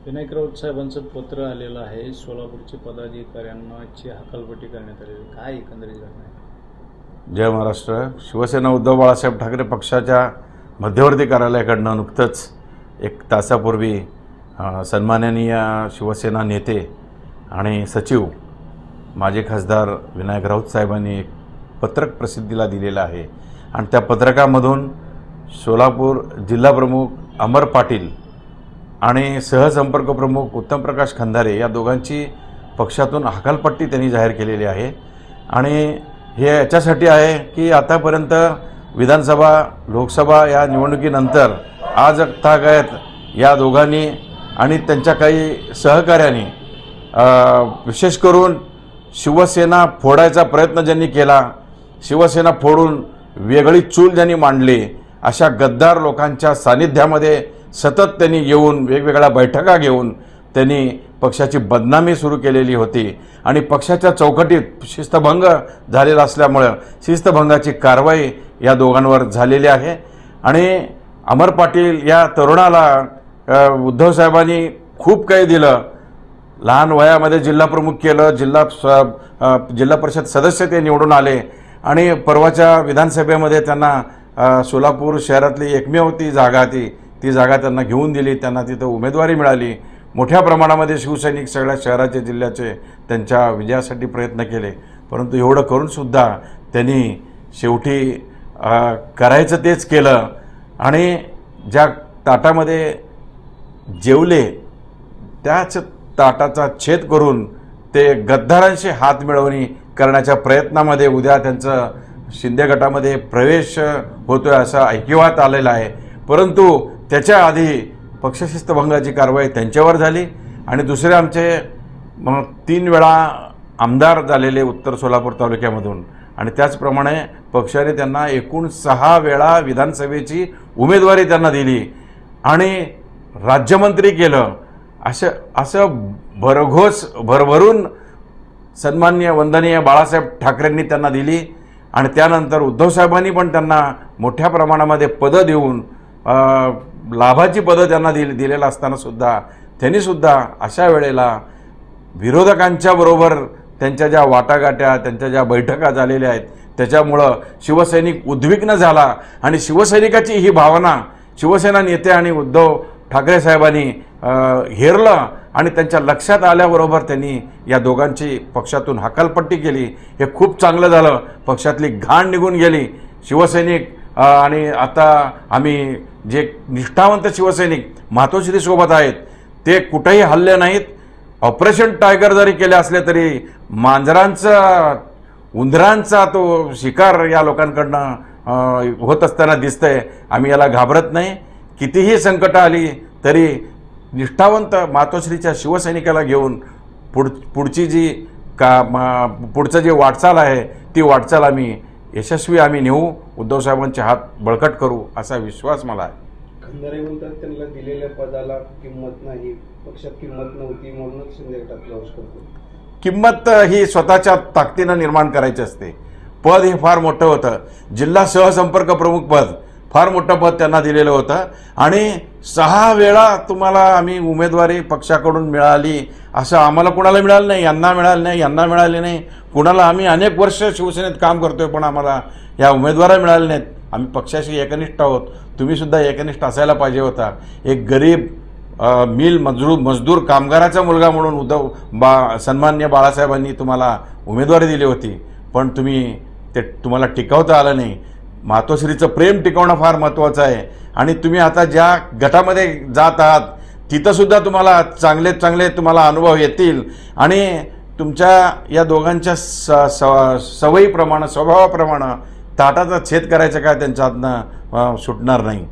विनायक राऊत साहेबांचं पत्र आलेलं आहे. सोलापूरचे पदाधिकाऱ्यांची हकालपट्टी करण्यात आलेली. काय एकंदरीत घटना आहे? जय महाराष्ट्र. शिवसेना उद्धव बाळासाहेब ठाकरे पक्षाच्या मध्यवर्ती कार्यालयाकडनं नुकतंच एक तासापूर्वी सन्माननीय शिवसेना नेते आणि सचिव माजी खासदार विनायक राऊत साहेबांनी एक पत्रक प्रसिद्धीला दिलेलं आहे आणि त्या पत्रकामधून सोलापूर जिल्हा प्रमुख अमर पाटील आणि सहसंपर्क प्रमुख उत्तम प्रकाश खंदारे या दोघांची पक्षातून हकालपट्टी त्यांनी जाहीर केलेली आहे. आणि हे याच्यासाठी आहे की आतापर्यंत विधानसभा लोकसभा या निवडणुकीनंतर आज तागायत या दोघांनी आणि त्यांच्या काही सहकार्यांनी विशेष करून शिवसेना फोडायचा प्रयत्न ज्यांनी केला, शिवसेना फोडून वेगळी चूल ज्यांनी मांडली, अशा गद्दार लोकांच्या सानिध्यामध्ये सतत त्यांनी येऊन वेगवेगळ्या बैठका घेऊन त्यांनी पक्षाची बदनामी सुरू केलेली होती आणि पक्षाच्या चौकटीत शिस्तभंग झालेला असल्यामुळं शिस्तभंगाची कारवाई या दोघांवर झालेली आहे. आणि अमर पाटील या तरुणाला उद्धव साहेबांनी खूप काही दिलं. लहान वयामध्ये जिल्हा प्रमुख केलं, जिल्हा परिषद सदस्य ते निवडून आले आणि परवाच्या विधानसभेमध्ये त्यांना सोलापूर शहरातली एकमेव ती जागा त्यांना घेऊन दिली. त्यांना तिथं उमेदवारी मिळाली. मोठ्या प्रमाणामध्ये शिवसैनिक सगळ्या शहराचे जिल्ह्याचे त्यांच्या विजयासाठी प्रयत्न केले. परंतु एवढं करूनसुद्धा त्यांनी शेवटी करायचं तेच केलं आणि ज्या ताटामध्ये जेवले त्याच ताटाचा छेद करून ते गद्दारांशी हात मिळवणी करण्याच्या प्रयत्नामध्ये उद्या त्यांचं शिंदे गटामध्ये प्रवेश होतोय असं ऐकिवात आलेलं आहे. परंतु त्याच्या आधी पक्षशिस्तभंगाची कारवाई त्यांच्यावर झाली आणि दुसरे आमचे 3 वेळा आमदार झालेले उत्तर सोलापूर तालुक्यामधून आणि त्याचप्रमाणे पक्षाने त्यांना एकूण 6 वेळा विधानसभेची उमेदवारी त्यांना दिली आणि राज्यमंत्री केलं. असं भरभरून सन्माननीय वंदनीय बाळासाहेब ठाकरेंनी त्यांना दिली आणि त्यानंतर उद्धव साहेबांनी पण त्यांना मोठ्या प्रमाणामध्ये पदं देऊन लाभाची पदं त्यांना दिलेलं असताना सुद्धा त्यांनीसुद्धा अशा वेळेला विरोधकांच्या बरोबर त्यांच्या ज्या वाटाघाट्या त्यांच्या ज्या बैठका झालेल्या आहेत त्याच्यामुळं शिवसैनिक उद्विग्न झाला आणि शिवसैनिकाची ही भावना शिवसेना नेते आणि उद्धव ठाकरे साहेबांनी हेरलं आणि त्यांच्या लक्षात आल्याबरोबर त्यांनी या दोघांची पक्षातून हकालपट्टी केली. हे खूप चांगलं झालं. पक्षातली घाण निघून गेली. शिवसैनिक आणि आता आम्ही जे निष्ठावंत शिवसैनिक मातोश्रीसोबत आहेत ते कुठेही हल्ले नाहीत. ऑपरेशन टायगर जरी केले असले तरी उंदरांचा तो शिकार या लोकांकडनं होत असताना दिसतंय. आम्ही याला घाबरत नाही. कितीही संकट आली तरी निष्ठावंत मातोश्रीच्या शिवसैनिकाला घेऊन पुढची जी पुढचं जे वाटचाल आहे ती वाटचाल आम्ही नेऊ. उद्धव साहेबांचे हात बळकट करू असा विश्वास मला आहे. खंदारे म्हणतात त्यांना दिलेल्या पदाला किंमत नाही, पक्षात किंमत नव्हती म्हणूनच शिंदे गटात प्रवेश करतो. किंमत ही स्वतःच्या ताकदीनं निर्माण करायची असते. पद हे फार मोठं होतं. जिल्हा सहसंपर्क प्रमुख पद फार मोठं पद त्यांना दिलेलं होतं आणि 6 वेळा तुम्हाला आम्ही उमेदवारी पक्षाकडून मिळाली असं आम्हाला कुणाला मिळालं नाही. यांना मिळाली नाही. कुणाला आम्ही अनेक वर्ष शिवसेनेत काम करतोय पण आम्हाला या उमेदवारा मिळाल्या नाहीत. आम्ही पक्षाशी एकनिष्ठ आहोत. तुम्हीसुद्धा एकनिष्ठ असायला पाहिजे होता. एक गरीब मिल मजदूर कामगाराचा मुलगा म्हणून सन्माननीय बाळासाहेबांनी तुम्हाला उमेदवारी दिली होती पण तुम्हाला टिकवता आलं नाही. मातोश्रीचं प्रेम टिकवणं फार महत्त्वाचं आहे आणि तुम्ही आता ज्या गटामध्ये जात आहात तिथंसुद्धा तुम्हाला चांगले तुम्हाला अनुभव येतील आणि तुमच्या या दोघांच्या सवयीप्रमाणे स्वभावाप्रमाणे ताटाचा छेद करायचं काय त्यांच्या हातनं सुटणार नाही.